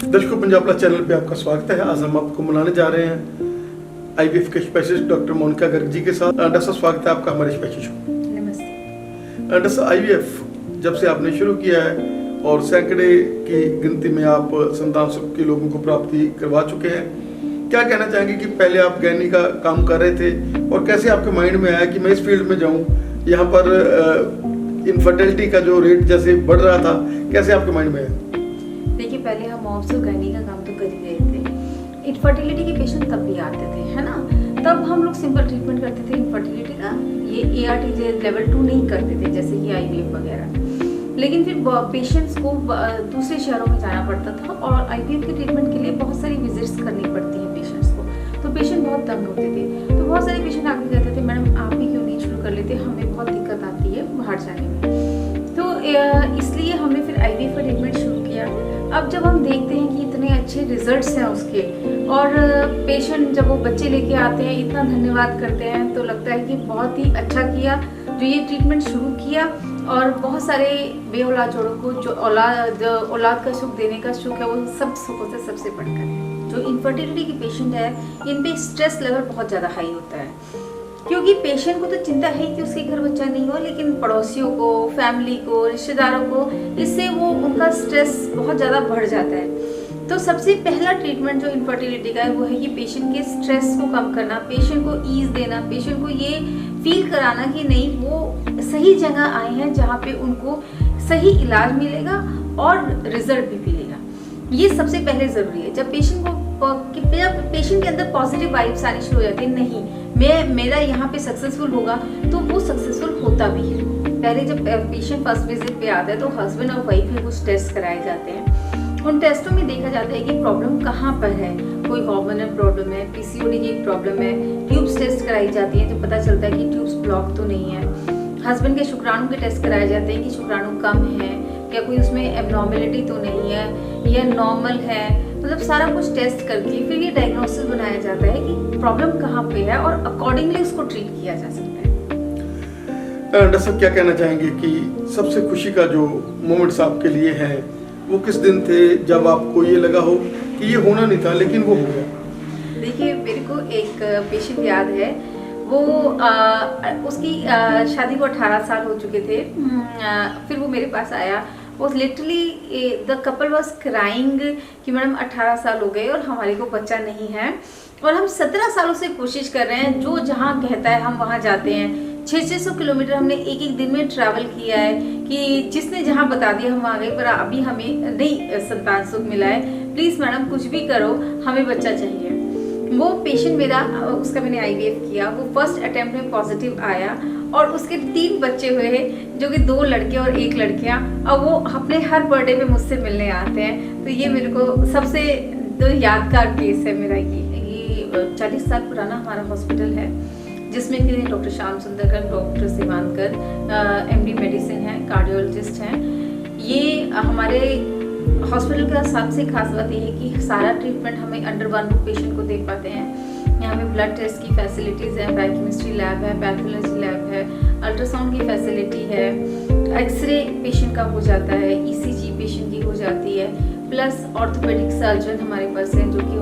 दर्शकों, Punjab plus channel पे आपका स्वागत है। आज हम आपको मिलाने जा रहे हैं आईवीएफ के स्पेशलिस्ट डॉक्टर मोनिका गर्ग जी के साथ। डॉक्टर साहब, स्वागत है आपका हमारे स्पेशल शो। नमस्ते। डॉक्टर साहब, आईवीएफ जब से आपने शुरू किया है और सैकड़े की गिनती में आप संतान सुख के लोगों को प्राप्ति करवा चुके हैं, क्या कहना चाहेंगे कि पहले आप गैनी का काम कर रहे थे और कैसे आपके माइंड में आया कि मैं इस फील्ड में जाऊँ? यहाँ पर इनफर्टिलिटी का जो रेट जैसे बढ़ रहा था, कैसे आपके माइंड में आया? देखिए, पहले हम ऑब्स और गैनी का काम तो कर ही रहे थे। इनफर्टिलिटी के पेशेंट तब भी आते थे, है ना। तब हम लोग सिंपल ट्रीटमेंट करते थे इनफर्टिलिटी का। ये ART लेवल 2 नहीं करते थे, जैसे कि IVF वगैरह। लेकिन फिर पेशेंट्स को दूसरे शहरों में जाना पड़ता था और IVF के ट्रीटमेंट के लिए बहुत सारी विजिट्स करनी पड़ती है पेशेंट्स को। तो पेशेंट बहुत तंग होते थे। तो बहुत सारे पेशेंट आके कहते थे, मैडम आप ही क्यों नहीं शुरू कर लेते, हमें बहुत दिक्कत आती है बाहर जाने में। तो इसलिए हमने फिर IVF का ट्रीटमेंट शुरू किया। अब जब हम देखते हैं कि इतने अच्छे रिजल्ट्स हैं उसके, और पेशेंट जब वो बच्चे लेके आते हैं इतना धन्यवाद करते हैं, तो लगता है कि बहुत ही अच्छा किया जो ये ट्रीटमेंट शुरू किया। और बहुत सारे बेऔलाद जोड़ों को जो औलाद का सुख देने का सुख है, वो सब सुखों से सबसे बढ़कर है। जो इनफर्टिलिटी के पेशेंट है, इन पे स्ट्रेस लेवल बहुत ज़्यादा हाई होता है, क्योंकि पेशेंट को तो चिंता है कि उसके घर बच्चा नहीं हो, लेकिन पड़ोसियों को, फैमिली को, रिश्तेदारों को, इससे वो उनका स्ट्रेस बहुत ज़्यादा बढ़ जाता है। तो सबसे पहला ट्रीटमेंट जो इनफर्टिलिटी का है वो है कि पेशेंट के स्ट्रेस को कम करना, पेशेंट को ईज देना, पेशेंट को ये फील कराना कि नहीं, वो सही जगह आए हैं जहाँ पे उनको सही इलाज मिलेगा और रिजल्ट भी मिलेगा। ये सबसे पहले ज़रूरी है। जब पेशेंट के अंदर पॉजिटिव वाइब्स आनी शुरू हो जाती है, नहीं मेरा यहाँ पे सक्सेसफुल होगा, तो वो सक्सेसफुल होता भी है। पहले जब पेशेंट फर्स्ट विजिट पे आता है तो हस्बैंड और वाइफ में कुछ टेस्ट कराए जाते हैं। उन टेस्टों में देखा जाता है कि प्रॉब्लम कहाँ पर है। कोई हार्मोनल प्रॉब्लम है, PCOD की प्रॉब्लम है, ट्यूब्स टेस्ट कराई जाती है तो पता चलता है कि ट्यूब्स ब्लॉक तो नहीं है। हस्बैंड के शुक्राणु के टेस्ट कराए जाते हैं कि शुक्राणु कम है, क्या कोई उसमें एबनॉर्मेलिटी तो नहीं है या नॉर्मल है। मतलब सारा कुछ टेस्ट करके फिर ये डायग्नोसिस बनाया जाता है कि प्रॉब्लम कहाँ पे है और अकॉर्डिंगली उसको ट्रीट किया जा सकता है। डॉक्टर साहब, क्या कहना चाहेंगे कि सबसे खुशी का जो मोमेंट्स आपके लिए है वो किस दिन थे जब आपको ये लगा हो कि ये होना नहीं था लेकिन वो हो गया? देखिए, मेरे को एक पेशेंट याद है। वो उसकी शादी को 18 साल हो चुके थे। फिर वो मेरे पास आया। वो literally the couple was crying कि मैडम 18 साल हो गए और हमारे को बच्चा नहीं है, और हम 17 सालों से कोशिश कर रहे हैं, जो जहाँ कहता है हम वहाँ जाते हैं। 600 किलोमीटर हमने एक दिन में ट्रैवल किया है कि जिसने जहाँ बता दिया हम वहाँ गए, पर अभी हमें नहीं संतान सुख मिला है। प्लीज़ मैडम कुछ भी करो, हमें बच्चा चाहिए। वो पेशेंट मेरा, उसका मैंने IVF किया। वो फर्स्ट अटेम्प्ट में पॉजिटिव आया और उसके 3 बच्चे हुए हैं, जो कि 2 लड़के और 1 लड़कियाँ। और वो अपने हर बर्थडे पे मुझसे मिलने आते हैं। तो ये मेरे को सबसे यादगार केस है मेरा। ये 40 साल पुराना हमारा हॉस्पिटल है, जिसमें कि doctor Shyam Sundarkar, doctor Seemankar MD medicine है, कार्डियोलॉजिस्ट हैं। ये हमारे हॉस्पिटल का सबसे खास बात ये है कि सारा ट्रीटमेंट हमें अंडर वन रूफ पेशेंट को दे पाते हैं। यहाँ पे ब्लड टेस्ट की फैसिलिटीज़ हैं, बायोकेमिस्ट्री लैब है, पैथोलॉजी लैब है, अल्ट्रासाउंड की फैसिलिटी है, एक्सरे पेशेंट का हो जाता है, ECG पेशेंट की हो जाती है, प्लस ऑर्थोपेडिक सर्जन हमारे पास है, जो कि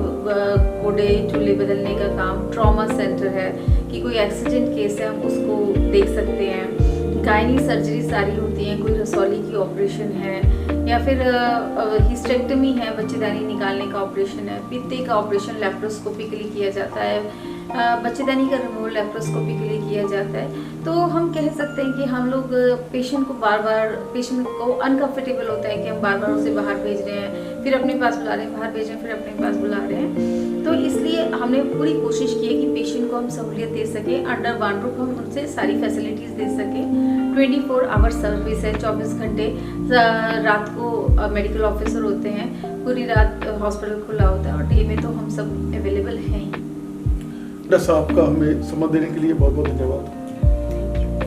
गोडे चूल्हे बदलने का काम, ट्रॉमा सेंटर है कि कोई एक्सीडेंट केस है हम उसको देख सकते हैं। गायनी सर्जरी सारी होती हैं, कोई रसौली की ऑपरेशन है या फिर हिस्टेक्टमी है, बच्चेदानी निकालने का ऑपरेशन है, पित्ते का ऑपरेशन लेप्रोस्कोपिकली किया जाता है, बच्चेदानी का रिमूवल लेप्रोस्कोपिकली किया जाता है। तो हम कह सकते हैं कि हम लोग पेशेंट को अनकंफर्टेबल होता है कि हम बार बार उसे बाहर भेज रहे हैं, फिर अपने पास बुला रहे हैं, बाहर भेज रहे हैं, फिर अपने पास बुला रहे हैं। तो इसलिए हमने पूरी कोशिश की है कि पेशेंट को हम सहूलियत दे सकें, अंडर वन रूफ हम उनसे सारी फैसिलिटीज़ दे सकें। 24 आवर सर्विस है, 24 घंटे। रात को मेडिकल ऑफिसर होते हैं, पूरी रात हॉस्पिटल खुला होता है, और डे में तो हम सब अवेलेबल हैं। डॉक्टर साहब, आपका हमें समय देने के लिए बहुत बहुत धन्यवाद।